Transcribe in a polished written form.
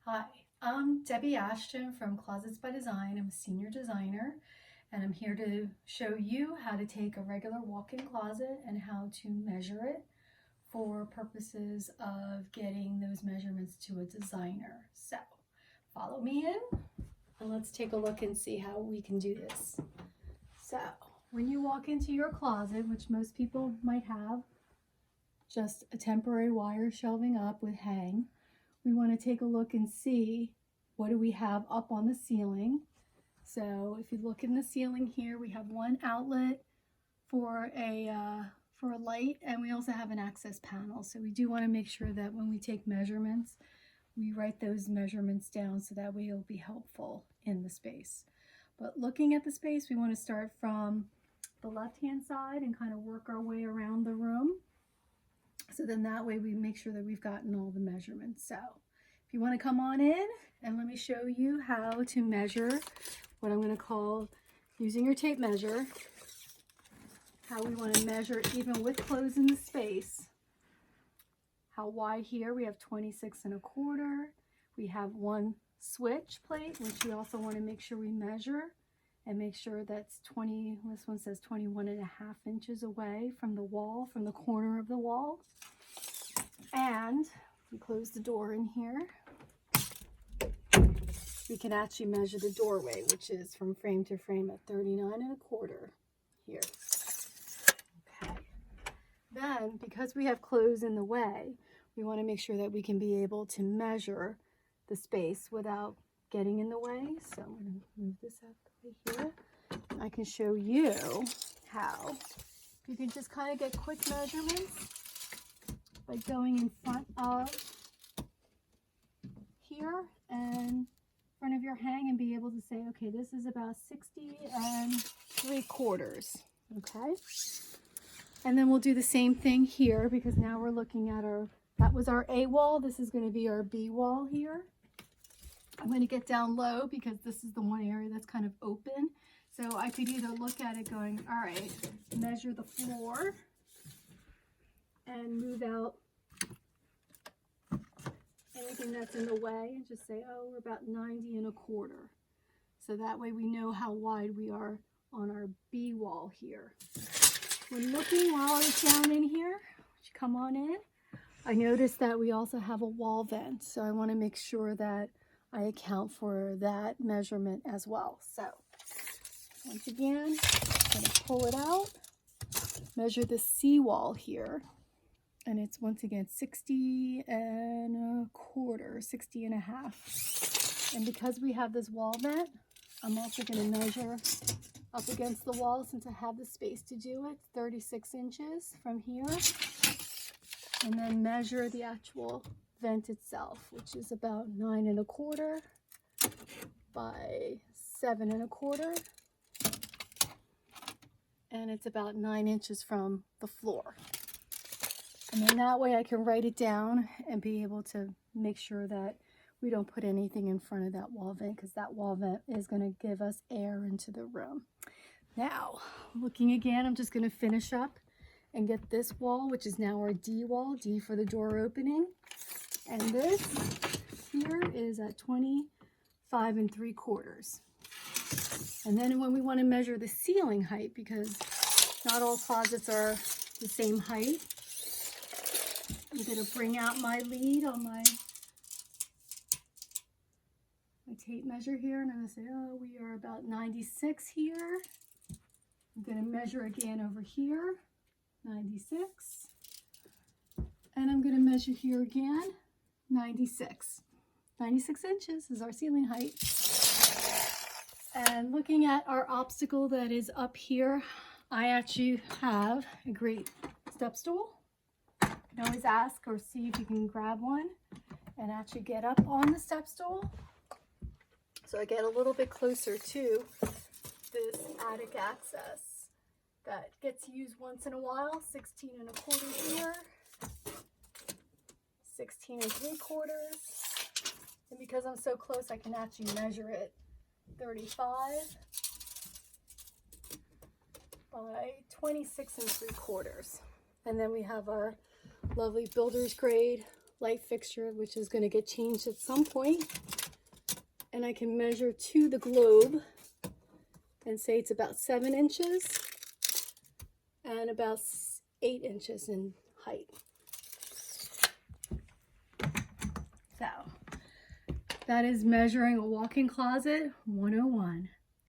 Hi, I'm Debbie Ashton from Closets by Design. I'm a senior designer and I'm here to show you how to take a regular walk-in closet and how to measure it for purposes of getting those measurements to a designer. So follow me in and let's take a look and see how we can do this. So when you walk into your closet, which most people might have, just a temporary wire shelving up with hang, we want to take a look and see what do we have up on the ceiling. So if you look in the ceiling here, we have one outlet for a light, and we also have an access panel. So we do want to make sure that when we take measurements, we write those measurements down so that way it'll be helpful in the space. But looking at the space, we want to start from the left-hand side and kind of work our way around the room. So then that way we make sure that we've gotten all the measurements. So if you want to come on in and let me show you how to measure what I'm going to call using your tape measure, how we want to measure even with clothes in the space. How wide here, we have 26¼ We have one switch plate, which we also want to make sure we measure and make sure that's 20, this one says 21½ inches away from the wall, from the corner of the wall. And we close the door in here, we can actually measure the doorway, which is from frame to frame at 39¼ here. Okay. Then, because we have clothes in the way, we want to make sure that we can be able to measure the space without getting in the way. So I'm going to move this out the way here. I can show you how you can just kind of get quick measurements by going in front of here and front of your hang and be able to say, okay, this is about 60¾ okay? And then we'll do the same thing here, because now we're looking at that was our A wall, this is going to be our B wall here. I'm going to get down low because this is the one area that's kind of open. So I could either look at it going, all right, measure the floor and move out anything that's in the way and just say, oh, we're about 90¼ So that way we know how wide we are on our B wall here. When looking while I was down in here, come on in, I noticed that we also have a wall vent. So I want to make sure that I account for that measurement as well. So once again, I'm going to pull it out, measure the C wall here. And it's once again 60½, 60½. And because we have this wall vent, I'm also going to measure up against the wall, since I have the space to do it, 36 inches from here. And then measure the actual vent itself, which is about 9¼ by 7¼ and it's about 9 inches from the floor. And then that way I can write it down and be able to make sure that we don't put anything in front of that wall vent, because that wall vent is going to give us air into the room. Now, looking again, I'm just going to finish up and get this wall, which is now our D wall, D for the door opening. And this here is at 25¾ And then when we want to measure the ceiling height, because not all closets are the same height, I'm going to bring out my lead on my tape measure here, and I'm going to say, oh, we are about 96 here. I'm going to measure again over here, 96. And I'm going to measure here again, 96. 96 inches is our ceiling height. And looking at our obstacle that is up here, I actually have a great step stool. You can always ask or see if you can grab one and actually get up on the step stool. So I get a little bit closer to this attic access that gets used once in a while. 16¼ here, 16¾ and because I'm so close, I can actually measure it 35 by 26¾ And then we have our lovely builder's grade light fixture, which is going to get changed at some point. And I can measure to the globe and say it's about 7 inches and about 8 inches in height. So that is measuring a walk-in closet 101.